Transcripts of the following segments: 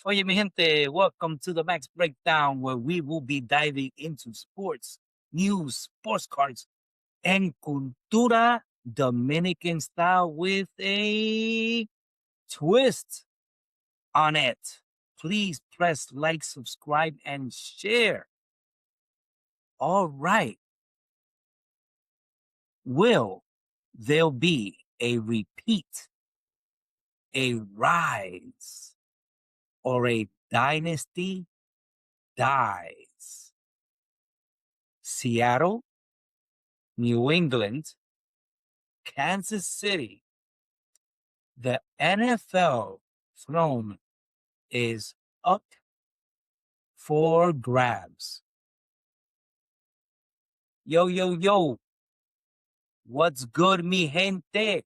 Oye, mi gente, welcome to the Max Breakdown, where we will be diving into sports, news, sports cards, and cultura Dominican style with a twist on it. Please press like, subscribe, and share. All right. Will there be a repeat, a rise, or a dynasty dies? Seattle, New England, Kansas City, the NFL throne is up for grabs. Yo, yo, yo, what's good, mi gente?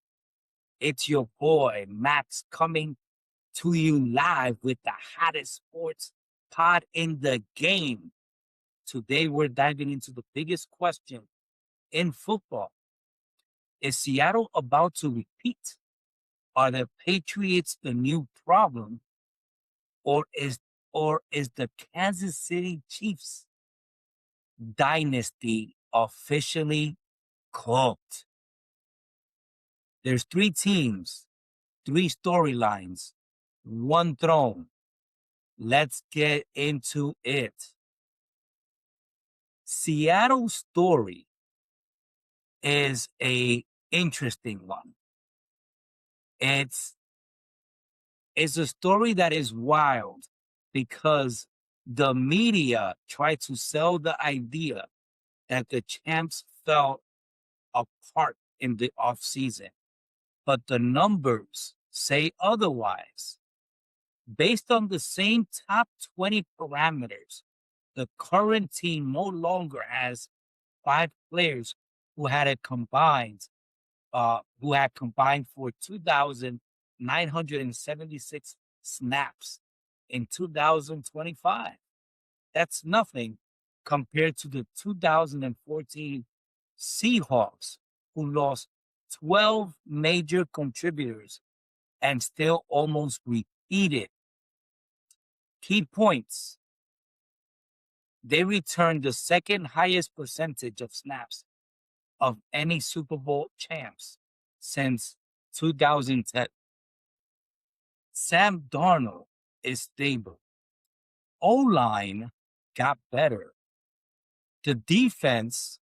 It's your boy, Max, coming to you live with the hottest sports pod in the game. Today, we're diving into the biggest question in football. Is Seattle about to repeat? Are the Patriots the new problem? Or is the Kansas City Chiefs dynasty officially cooked? There's three teams, three storylines, one throne. Let's get into it. Seattle's story is a interesting one. It's a story that is wild because the media tried to sell the idea that the champs fell apart in the offseason, but the numbers say otherwise. Based on the same top 20 parameters, the current team no longer has five players who had combined for 2,976 snaps in 2025. That's nothing compared to the 2014 Seahawks, who lost 12 major contributors and still almost repeated. Key points: they returned the second highest percentage of snaps of any Super Bowl champs since 2010. Sam Darnold is stable. O-line got better. The defense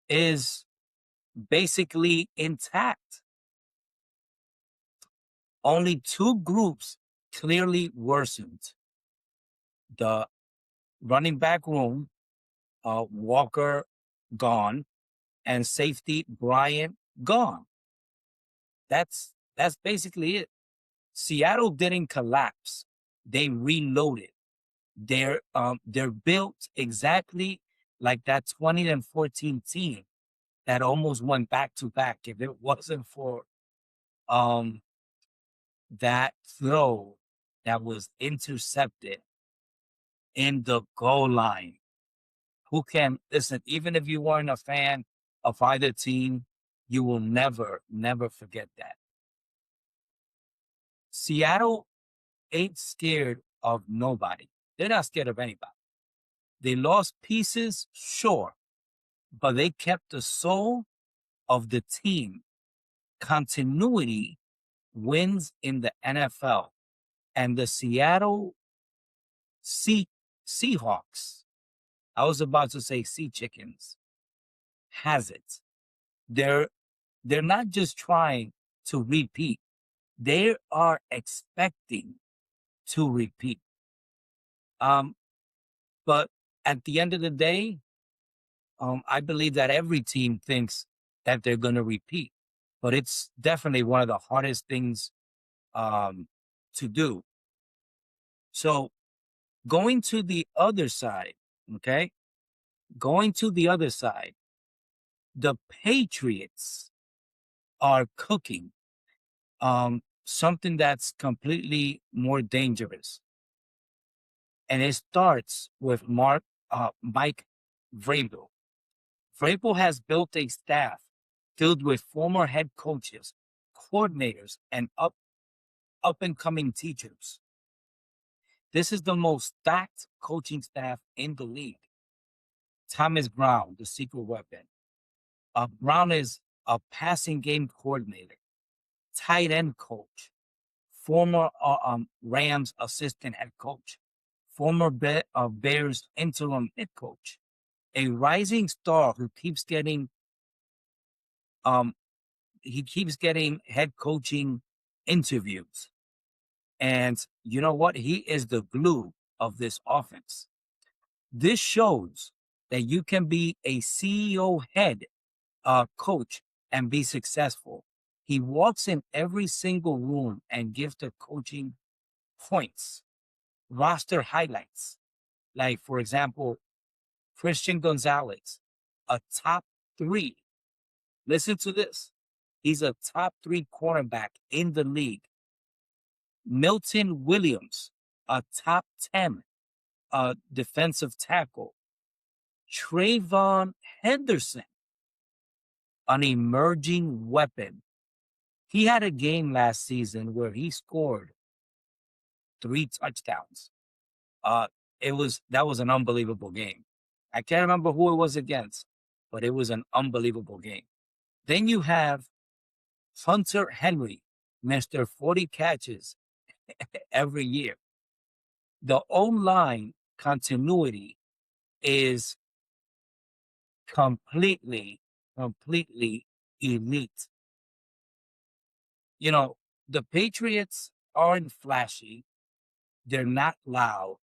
is basically intact. Only two groups clearly worsened. The running back room, Walker gone, and safety Bryant gone. That's basically it. Seattle didn't collapse. They reloaded. They're built exactly like that 2014 team that almost went back to back. If it wasn't for that throw that was intercepted in the goal line. Who can listen? Even if you weren't a fan of either team, you will never, never forget that. Seattle ain't scared of nobody. They're not scared of anybody. They lost pieces, sure, but they kept the soul of the team. Continuity wins in the NFL. And the Seattle Seahawks, I was about to say sea chickens, has it. They're not just trying to repeat. They are expecting to repeat. But at the end of the day, I believe that every team thinks that they're going to repeat, but it's definitely one of the hardest things to do. So going to the other side, okay? Going to the other side, the Patriots are cooking something that's completely more dangerous. And it starts with Mike Vrabel. Vrabel has built a staff filled with former head coaches, coordinators, and up and coming teachers. This is the most stacked coaching staff in the league. Thomas Brown, the secret weapon. Brown is a passing game coordinator, tight end coach, former Rams assistant head coach, former Bears interim head coach, a rising star who keeps getting head coaching interviews. And you know what? He is the glue of this offense. This shows that you can be a CEO head coach and be successful. He walks in every single room and gives the coaching points, roster highlights. Like, for example, Christian Gonzalez, a top 3. Listen to this. He's a top 3 cornerback in the league. Milton Williams, a top 10 defensive tackle. Trayvon Henderson, an emerging weapon. He had a game last season where he scored 3 touchdowns. That was an unbelievable game. I can't remember who it was against, but it was an unbelievable game. Then you have Hunter Henry, Mr. 40 catches every year. The O-line continuity is completely elite. You know, the Patriots aren't flashy. They're not loud.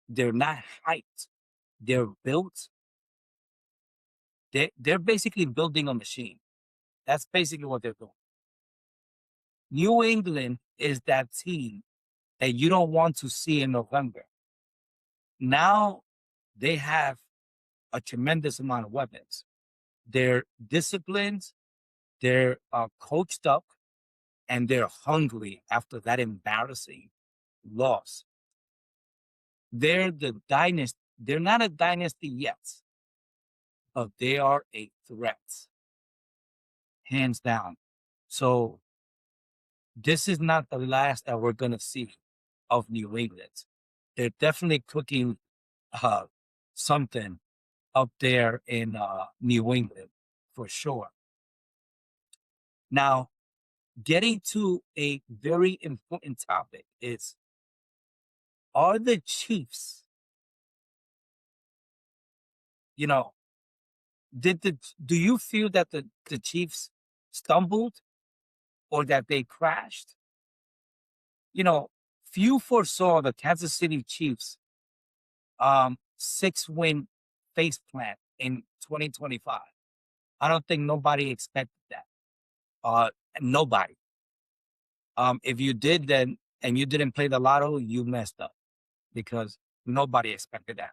They're not hyped. They're built. They're basically building a machine. That's basically what they're doing. New England is that team that you don't want to see in November. Now they have a tremendous amount of weapons. They're disciplined, they're coached up, and they're hungry after that embarrassing loss. They're the dynasty. They're not a dynasty yet, but they are a threat, hands down. So this is not the last that we're going to see of New England. They're definitely cooking something up there in New England for sure. Now, getting to a very important topic is, are the Chiefs, you know, do you feel that the Chiefs stumbled or that they crashed? You know, few foresaw the Kansas City Chiefs 6-win face plant in 2025. I don't think nobody expected that. Nobody. If you did, then and you didn't play the lotto, you messed up because nobody expected that.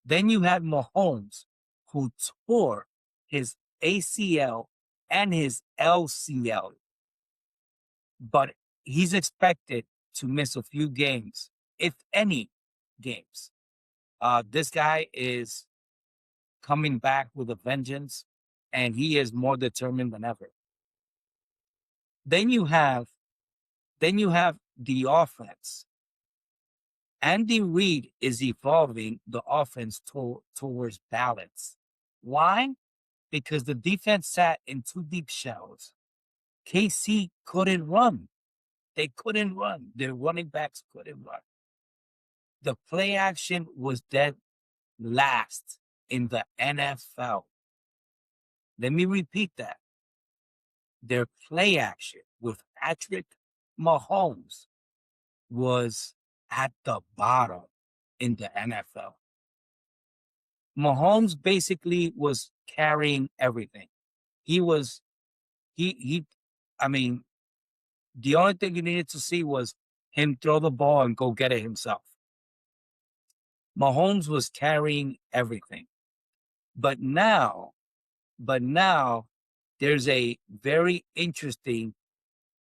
Then you had Mahomes, who tore his ACL and his LCL, but he's expected to miss a few games, if any games. This guy is coming back with a vengeance, and he is more determined than ever. Then you have the offense. Andy Reid is evolving the offense towards balance. Why? Because the defense sat in 2 deep shells. KC couldn't run. They couldn't run. Their running backs couldn't run. The play action was dead last in the NFL. Let me repeat that. Their play action with Patrick Mahomes was at the bottom in the NFL. Mahomes basically was carrying everything. I mean, the only thing you needed to see was him throw the ball and go get it himself. Mahomes was carrying everything. But now there's a very interesting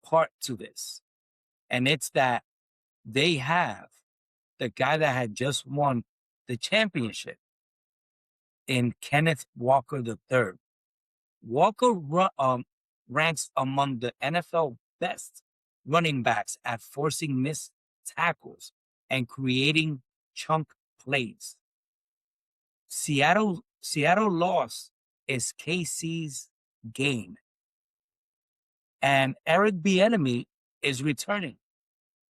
part to this. And it's that they have the guy that had just won the championship in Kenneth Walker III. Walker ranks among the NFL best running backs at forcing missed tackles and creating chunk plays. Seattle loss is KC's gain. And Eric Bieniemy is returning.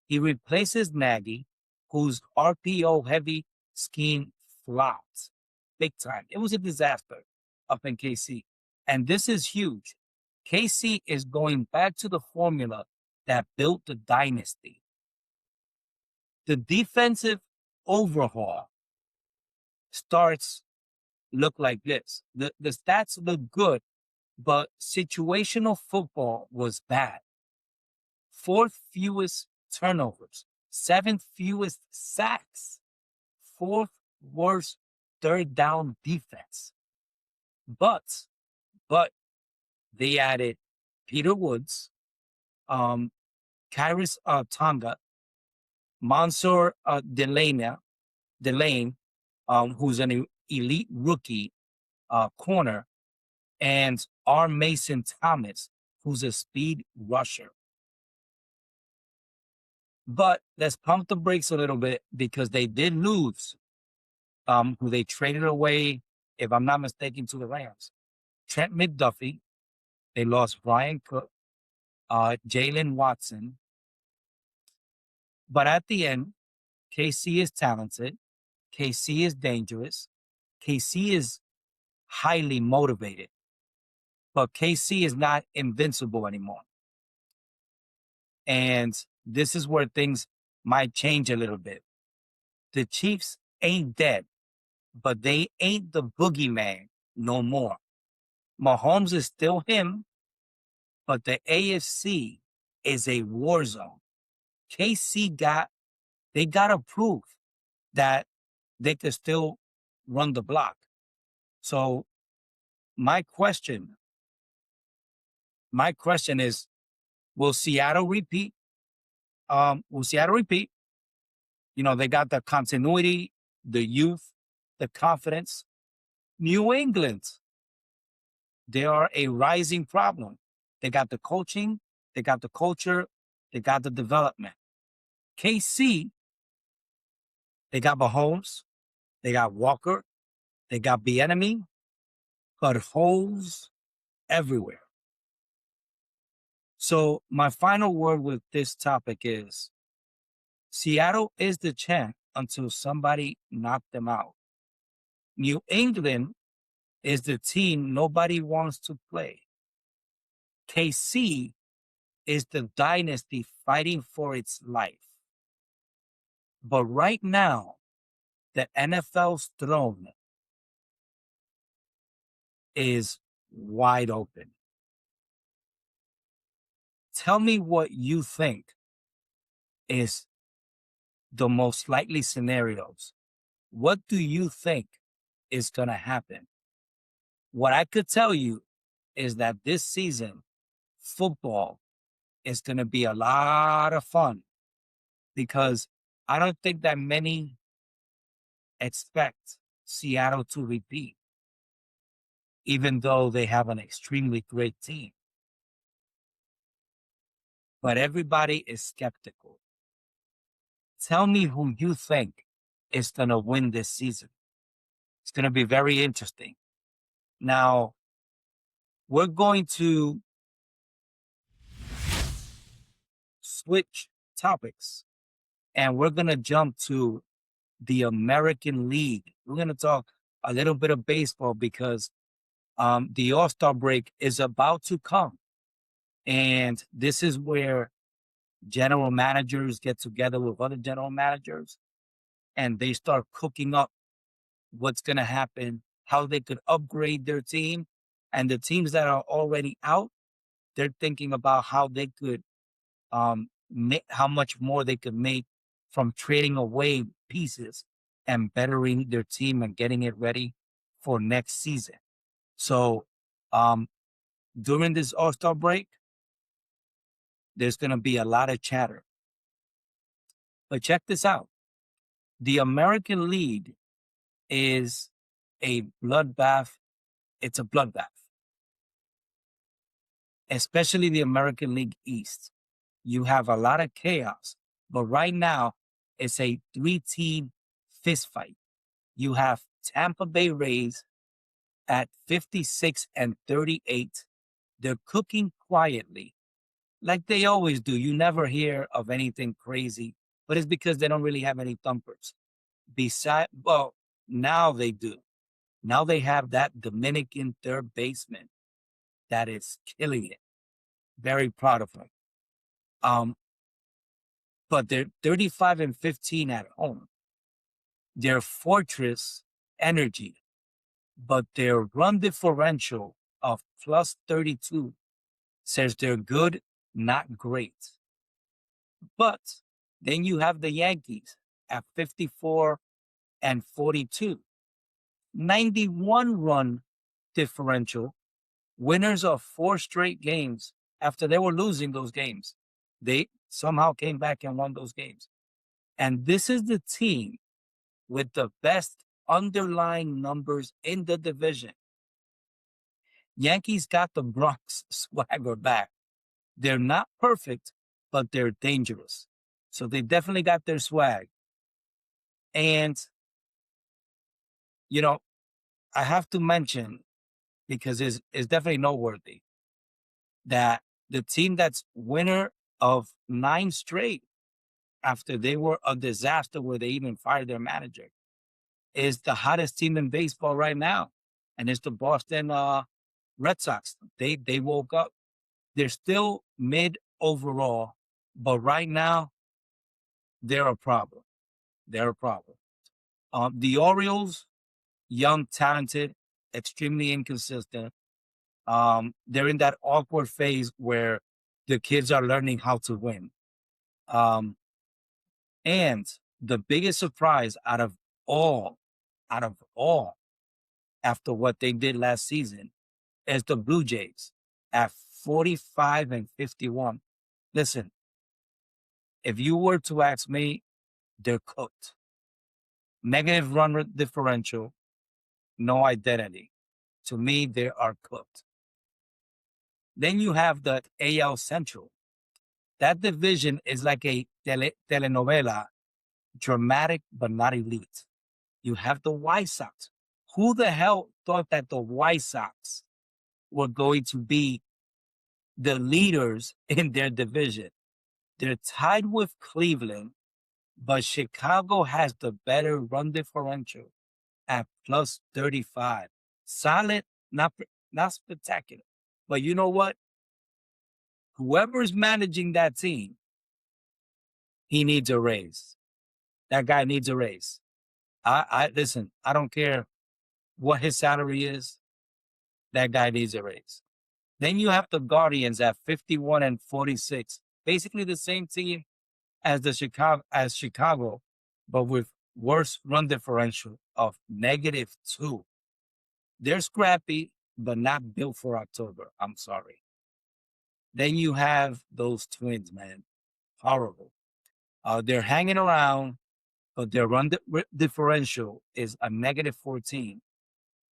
He replaces Nagy, whose RPO heavy scheme flopped big time. It was a disaster up in KC. And this is huge. KC is going back to the formula that built the dynasty. The defensive overhaul starts look like this. The stats look good, but situational football was bad. Fourth fewest turnovers, seventh fewest sacks, fourth worst third down defense. But they added Peter Woods, Kairos Tonga, Mansour Delane, who's an elite rookie corner, and R. Mason Thomas, who's a speed rusher. But let's pump the brakes a little bit because they did lose, who they traded away, if I'm not mistaken, to the Rams. Trent McDuffie. They lost Brian Cook, Jalen Watson. But at the end, KC is talented. KC is dangerous. KC is highly motivated. But KC is not invincible anymore. And this is where things might change a little bit. The Chiefs ain't dead, but they ain't the boogeyman no more. Mahomes is still him, but the AFC is a war zone. KC got to prove that they could still run the block. So my question is, will Seattle repeat? Will Seattle repeat? You know, they got the continuity, the youth, the confidence. New England, they are a rising problem. They got the coaching, they got the culture, they got the development. KC, they got Mahomes, they got Walker, they got Bieniemy, but holes everywhere. So my final word with this topic is Seattle is the champ until somebody knocked them out. New England is the team nobody wants to play. KC is the dynasty fighting for its life. But right now, the NFL's throne is wide open. Tell me what you think is the most likely scenarios. What do you think is going to happen? What I could tell you is that this season, football is going to be a lot of fun because I don't think that many expect Seattle to repeat, even though they have an extremely great team. But everybody is skeptical. Tell me who you think is going to win this season. It's going to be very interesting. Now, we're going to switch topics and we're going to jump to the American League. We're going to talk a little bit of baseball because the All-Star break is about to come. And this is where general managers get together with other general managers and they start cooking up what's going to happen, how they could upgrade their team. And the teams that are already out, they're thinking about how they could, how much more they could make from trading away pieces and bettering their team and getting it ready for next season. So during this All-Star break, there's going to be a lot of chatter. But check this out. The American League is a bloodbath. It's a bloodbath. Especially the American League East. You have a lot of chaos. But right now, It's a 3-team fist fight. You have Tampa Bay Rays at 56-38. They're cooking quietly, like they always do. You never hear of anything crazy, but it's because they don't really have any thumpers. Well, now they do. Now they have that Dominican third baseman that is killing it. Very proud of him. But they're 35-15 at home. They're fortress energy, but their run differential of plus 32 says they're good, not great. But then you have the Yankees at 54-42, 91 run differential, winners of 4 straight games after they were losing those games. They somehow came back and won those games. And this is the team with the best underlying numbers in the division. Yankees got the Bronx swagger back. They're not perfect, but they're dangerous. So they definitely got their swag. And, you know, I have to mention, because it's definitely noteworthy, that the team that's winner of 9 straight after they were a disaster where they even fired their manager is the hottest team in baseball right now. And it's the Boston Red Sox. They woke up. They're still mid overall, but right now they're a problem. They're a problem. The Orioles, young, talented, extremely inconsistent. They're in that awkward phase where the kids are learning how to win. And the biggest surprise out of all, after what they did last season, is the Blue Jays at 45-51. Listen, if you were to ask me, they're cooked. Negative run differential, no identity. To me, they are cooked. Then you have the AL Central. That division is like a telenovela, dramatic but not elite. You have the White Sox. Who the hell thought that the White Sox were going to be the leaders in their division? They're tied with Cleveland, but Chicago has the better run differential at plus 35. Solid, not spectacular. But you know what? Whoever is managing that team, he needs a raise. That guy needs a raise. I listen, I don't care what his salary is. That guy needs a raise. Then you have the Guardians at 51-46. Basically the same team as Chicago, but with worse run differential of -2. They're scrappy, but not built for October. I'm sorry. Then you have those Twins, man. Horrible. They're hanging around, but their run differential is a -14.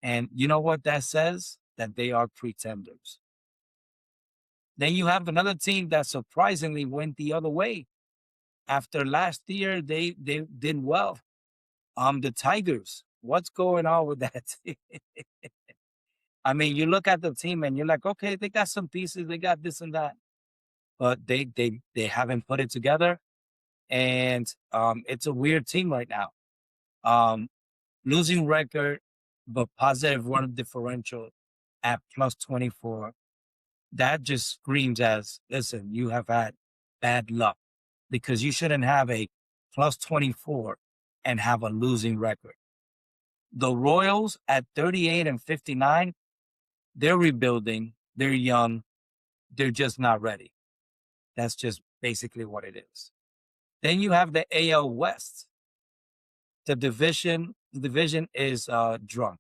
And you know what that says? That they are pretenders. Then you have another team that surprisingly went the other way. After last year, they did well. The Tigers. What's going on with that team? I mean, you look at the team and you're like, okay, they got some pieces, they got this and that, but they haven't put it together, and it's a weird team right now. Losing record, but positive run differential at plus 24. That just screams as, listen, you have had bad luck, because you shouldn't have a plus 24 and have a losing record. The Royals at 38-59, they're rebuilding. They're young. They're just not ready. That's just basically what it is. Then you have the AL West. The division is drunk.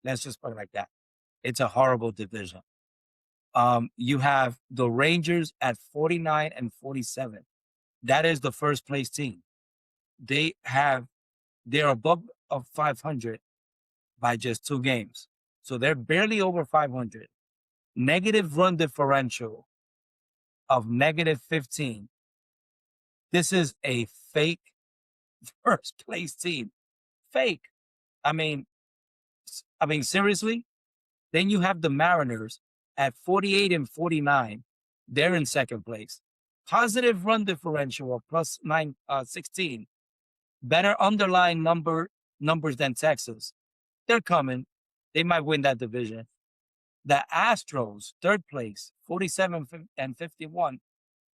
Let's just put it like that. It's a horrible division. You have the Rangers at 49-47. That is the first place team. They're above of 500 by just 2 games. So they're barely over 500. Negative run differential of -15. This is a fake first place team. Fake. I mean, seriously. Then you have the Mariners at 48 and 49. They're in second place. Positive run differential of plus 16. Better underlying numbers than Texas. They're coming. They might win that division. The Astros, third place, 47 and 51.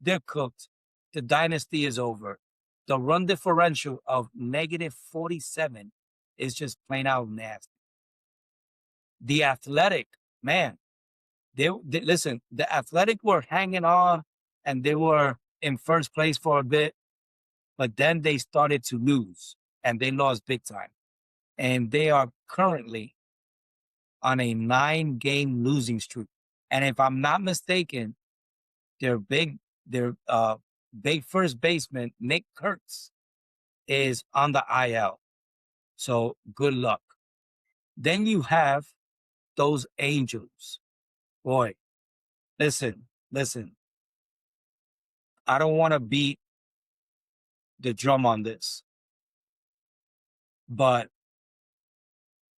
They're cooked. The dynasty is over. The run differential of negative 47 is just plain out nasty. The Athletic, man, they listen, the Athletic were hanging on and they were in first place for a bit, but then they started to lose and they lost big time. And they are currently on a 9-game losing streak. And if I'm not mistaken, their big first baseman, Nick Kurtz, is on the IL. So good luck. Then you have those Angels. Boy, listen. I don't want to beat the drum on this, but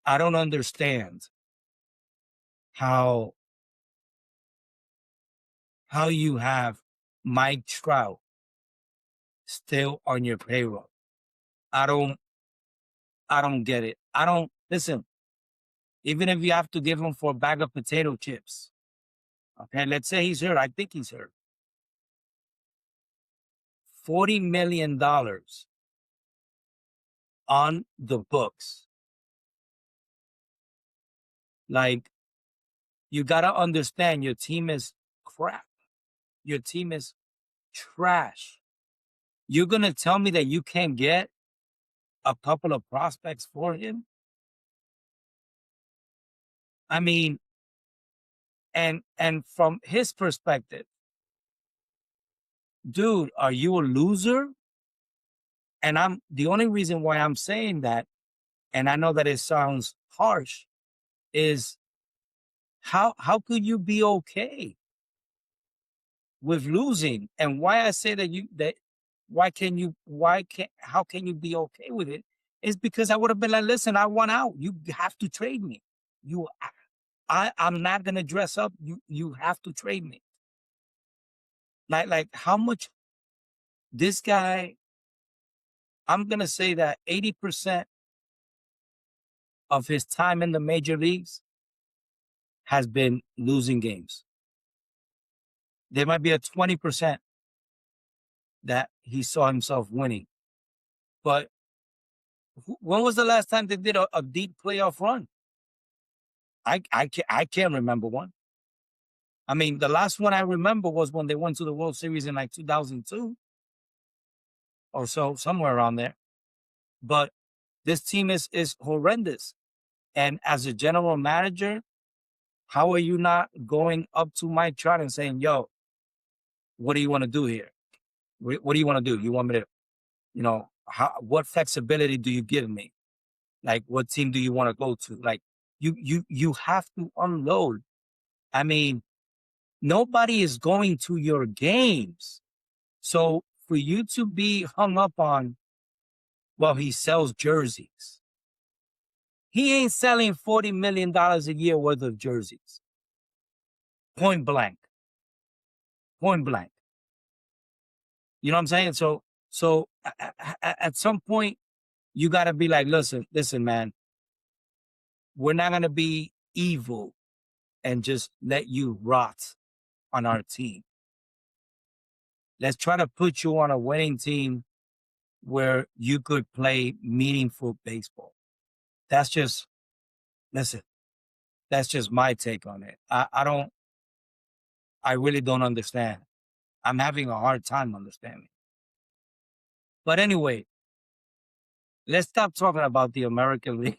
I don't understand how you have Mike Trout still on your payroll. I don't get it. Listen, even if you have to give him for a bag of potato chips. Okay, let's say he's hurt. I think he's hurt. $40 million on the books. Like, you got to understand your team is crap. Your team is trash. You're going to tell me that you can't get a couple of prospects for him? I mean, and from his perspective, dude, are you a loser? And the only reason why I'm saying that, and I know that it sounds harsh, is how could you be okay with losing? And why I say that how can you be okay with it? Is because I would have been like, listen, I want out. You have to trade me. I'm not gonna dress up. You have to trade me. Like how much this guy, I'm gonna say that 80% of his time in the major leagues has been losing games. There might be a 20% that he saw himself winning. But when was the last time they did a deep playoff run? I can't remember one. I mean, the last one I remember was when they went to the World Series in like 2002 or so, somewhere around there. But this team is horrendous. And as a general manager, how are you not going up to Mike Trout and saying, yo, what do you want to do here? What do you want to do? You want me to, what flexibility do you give me? Like, what team do you want to go to? Like, you have to unload. I mean, nobody is going to your games. So for you to be hung up on, well, he sells jerseys. He ain't selling $40 million a year worth of jerseys. Point blank. Point blank. You know what I'm saying? So at some point, you got to be like, listen, man, we're not going to be evil and just let you rot on our team. Let's try to put you on a winning team where you could play meaningful baseball. That's just my take on it. I really don't understand. I'm having a hard time understanding. But anyway, let's stop talking about the American League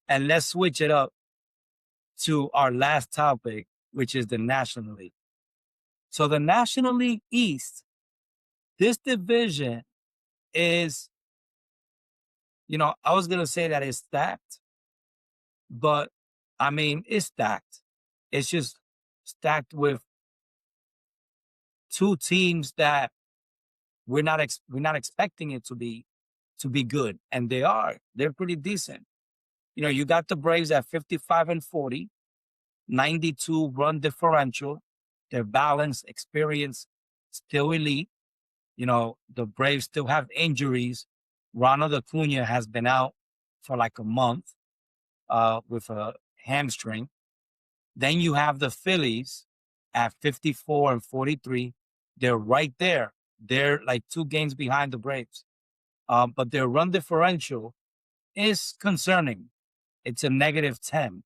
and let's switch it up to our last topic, which is the National League. So the National League East, this division is, I was going to say that it's stacked, but I mean, it's stacked. It's just stacked with two teams that we're not expecting it to be to be good. And they are. They're pretty decent. You got the Braves at 55-40, 92 run differential. Their balance, experience, still elite. The Braves still have injuries. Ronald Acuna has been out for like a month with a hamstring. Then you have the Phillies at 54-43. They're right there. They're like 2 games behind the Braves. But their run differential is concerning. It's a -10.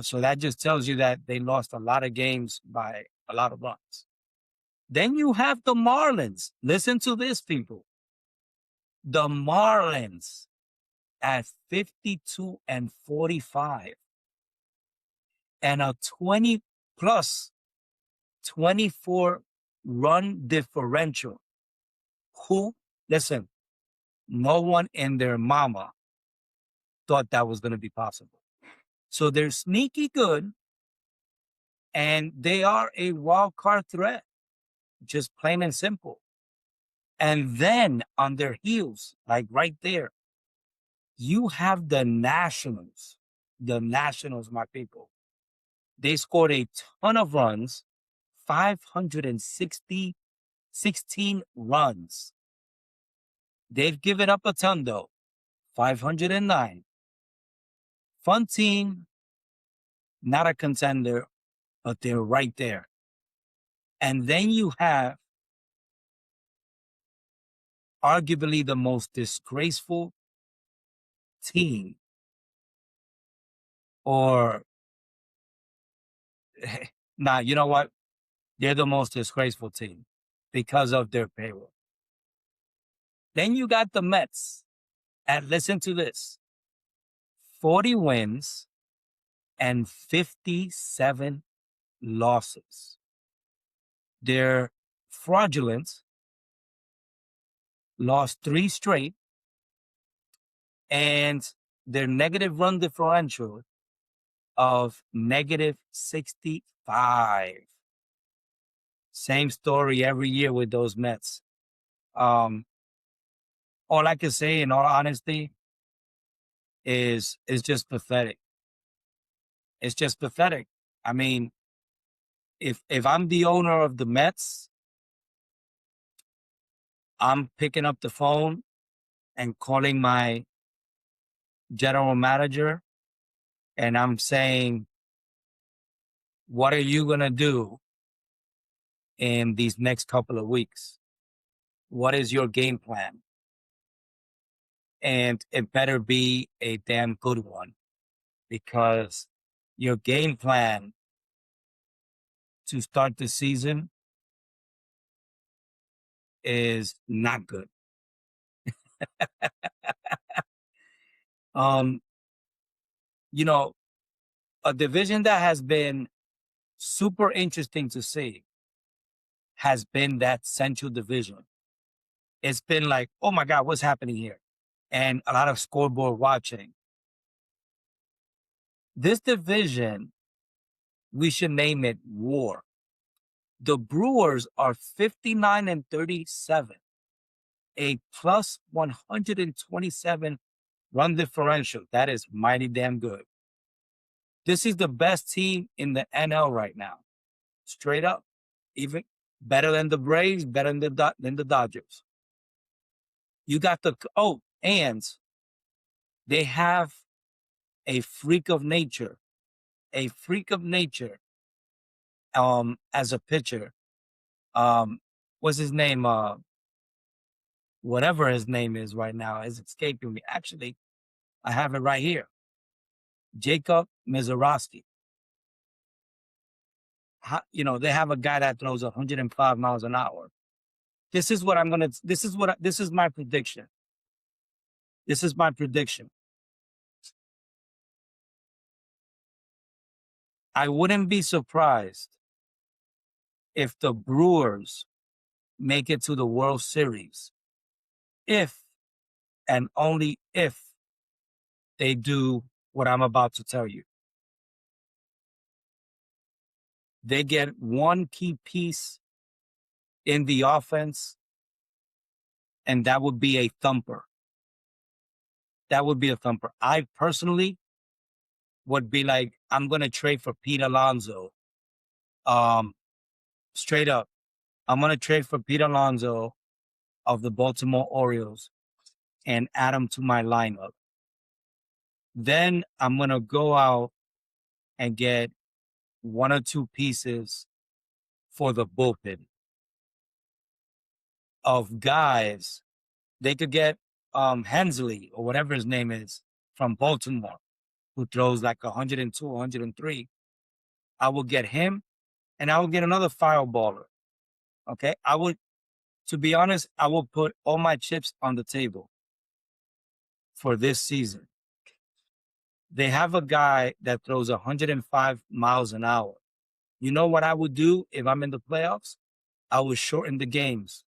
So that just tells you that they lost a lot of games by a lot of runs. Then you have the Marlins. Listen to this, people. The Marlins at 52-45 and a 20 plus 24 run differential. Listen, no one in their mama thought that was going to be possible. So they're sneaky good, and they are a wild card threat, just plain and simple. And then on their heels, like right there, you have the Nationals. The Nationals, my people. They scored a ton of runs, 16 runs. They've given up a ton, though, 509. Fun team, not a contender, but they're right there. And then you have arguably the most disgraceful team, or nah, you know what? They're the most disgraceful team because of their payroll. Then you got the Mets at, listen to this, 40 wins and 57 losses. They're fraudulent, lost 3 straight, and their negative run differential of -65. Same story every year with those Mets. All I can say, in all honesty, is just pathetic. It's just pathetic. I mean, if I'm the owner of the Mets, I'm picking up the phone and calling my general manager, and I'm saying, what are you going to do in these next couple of weeks? What is your game plan? And it better be a damn good one, because your game plan to start the season is not good. A division that has been super interesting to see has been that Central Division. It's been like, oh my God, what's happening here? And a lot of scoreboard watching. This division, we should name it War. The Brewers are 59-37, a plus 127 run differential. That is mighty damn good. This is the best team in the NL right now. Straight up. Even better than the Braves, better than the Dodgers. You got and they have a freak of nature. A freak of nature as a pitcher. What's his name? Whatever his name is right now is escaping me. Actually, I have it right here. Jacob Mizorowski. They have a guy that throws 105 miles an hour. This is my prediction. This is my prediction. I wouldn't be surprised if the Brewers make it to the World Series, if and only if they do what I'm about to tell you. They get one key piece in the offense, and that would be a thumper. That would be a thumper. I personally would be like, I'm gonna trade for Pete Alonso. Straight up. I'm gonna trade for Pete Alonso of the Baltimore Orioles and add him to my lineup. Then I'm gonna go out and get one or two pieces for the bullpen of guys. They could get Hensley or whatever his name is from Baltimore, who throws like 102, 103. I will get him, and I will get another fireballer. Okay, to be honest, I will put all my chips on the table for this season. They have a guy that throws 105 miles an hour. You know what I would do if I'm in the playoffs? I would shorten the games.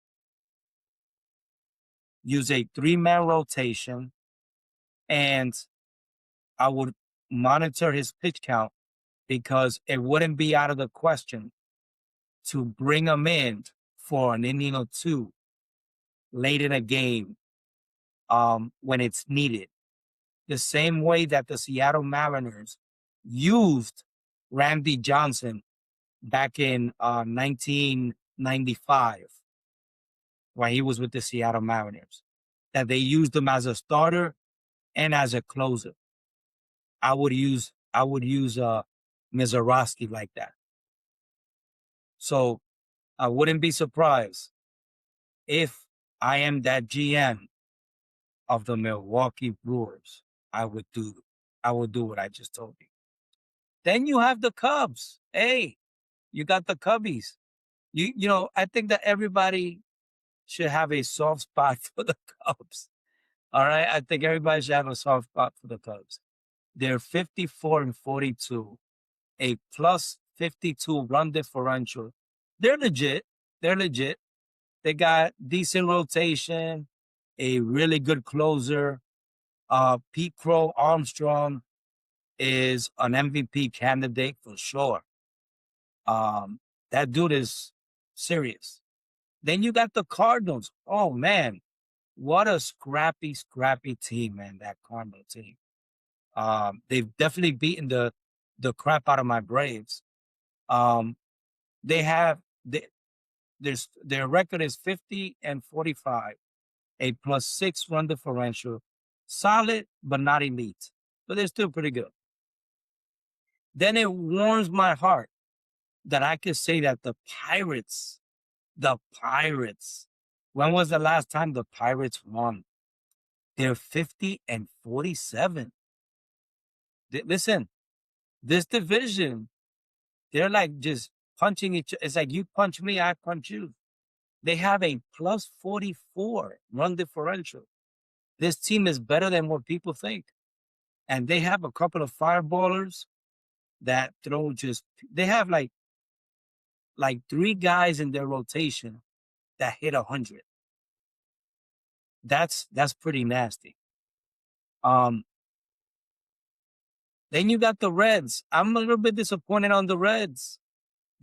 Use a 3-man rotation, and I would monitor his pitch count, because it wouldn't be out of the question to bring him in for an inning or two late in a game when it's needed. The same way that the Seattle Mariners used Randy Johnson back in 1995 when he was with the Seattle Mariners, that they used him as a starter and as a closer. I would use Mizorowski like that. So I wouldn't be surprised if I am that GM of the Milwaukee Brewers. I would do what I just told you. Then you have the Cubs. Hey, you got the Cubbies. You know, I think that everybody should have a soft spot for the Cubs. All right. I think everybody should have a soft spot for the Cubs. They're 54-42, a plus 52 run differential. They're legit. They got decent rotation, a really good closer. Pete Crow Armstrong is an MVP candidate for sure. That dude is serious. Then you got the Cardinals. Oh man, what a scrappy team, man, that Cardinal team. They've definitely beaten the crap out of my Braves. Their record is 50-45, a +6 run differential, solid but not elite, but they're still pretty good. Then it warms my heart that I could say that the Pirates. When was the last time the Pirates won? They're 50-47. Listen, this division, they're like just punching each other. It's like you punch me, I punch you. They have a +44 run differential. This team is better than what people think. And they have a couple of fireballers that throw they have like 3 guys in their rotation that hit 100. That's pretty nasty. Then you got the Reds. I'm a little bit disappointed on the Reds.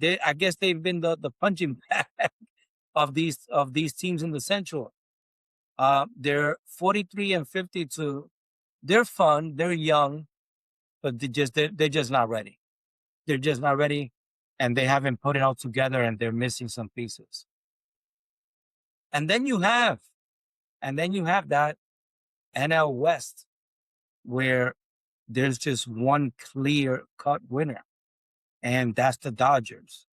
I guess they've been the punching bag of these teams in the Central. They're 43-52. They're fun. They're young, but they're just not ready. They're just not ready, and they haven't put it all together, and they're missing some pieces. And then you have that NL West, where there's just one clear-cut winner, and that's the Dodgers.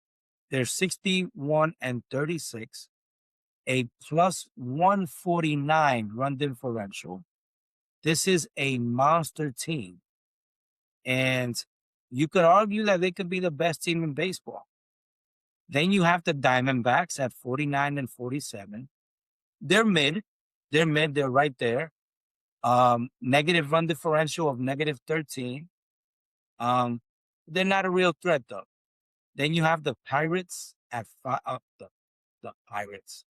They're 61-36, a +149 run differential. This is a monster team, and you could argue that they could be the best team in baseball. Then you have the Diamondbacks at 49-47. They're mid. They're right there. Negative run differential of -13. They're not a real threat though. Then you have the Pirates at the Padres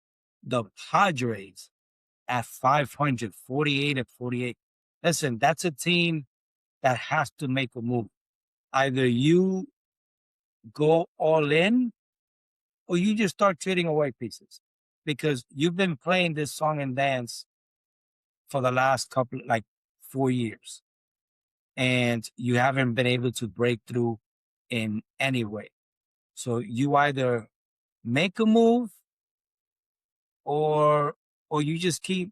at 500, 48-48. Listen, that's a team that has to make a move. Either you go all in, or you just start trading away pieces, because you've been playing this song and dance for the last 4 years, and you haven't been able to break through in any way. So you either make a move or you just keep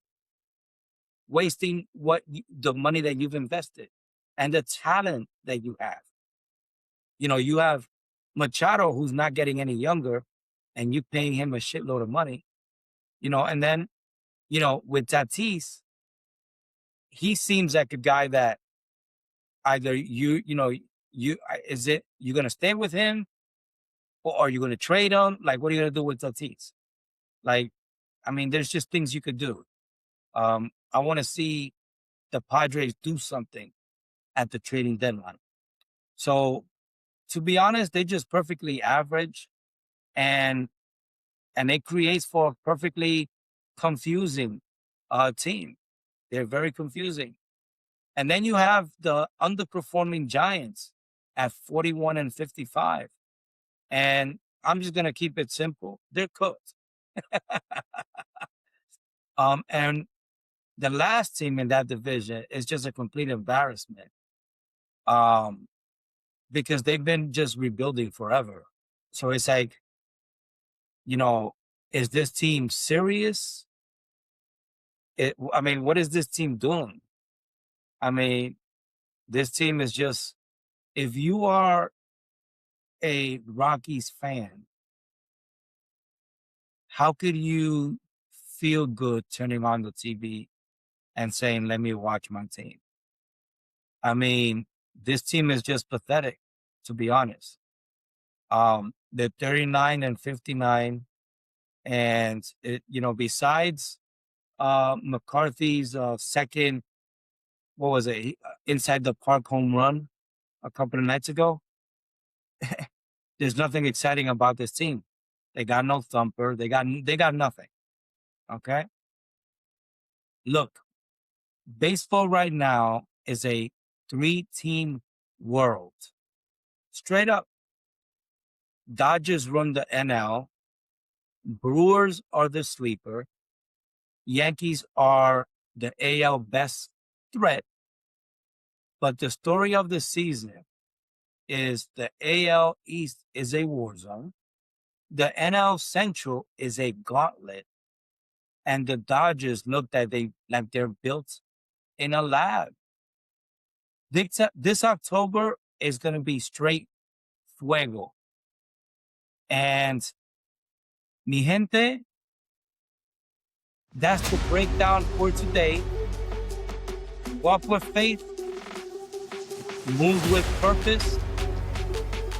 wasting the money that you've invested and the talent that you have. You have Machado, who's not getting any younger, and you paying him a shitload of money. And then with Tatis, he seems like a guy that either you're gonna stay with him, or are you gonna trade him? Like, what are you gonna do with Tatis? Like, I mean, there's just things you could do. I want to see the Padres do something at the trading deadline. So, to be honest, they're just perfectly average, and it creates for a perfectly confusing team. They're very confusing. And then you have the underperforming Giants at 41-55. And I'm just gonna keep it simple. They're cooked. And the last team in that division is just a complete embarrassment. Because they've been just rebuilding forever. So it's like, is this team serious? I mean, what is this team doing? I mean, this team is just, if you are a Rockies fan, how could you feel good turning on the TV and saying, let me watch my team? I mean, this team is just pathetic, to be honest. They're 39-59. And, besides McCarthy's second, what was it, inside the park home run a couple of nights ago, there's nothing exciting about this team. They got no thumper. They got nothing. Okay. Look, baseball right now is a 3-team world. Straight up. Dodgers run the NL. Brewers are the sleeper. Yankees are the AL best threat. But the story of the season is the AL East is a war zone. The NL Central is a gauntlet. And the Dodgers look like they're built in a lab. This October is going to be straight fuego. And mi gente, that's the breakdown for today. Walk with faith, move with purpose,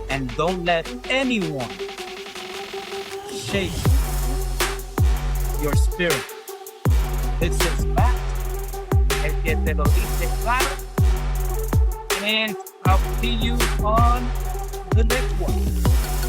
and don't let anyone shake your spirit. This is back. El que te lo dice claro. And I'll see you on the next one.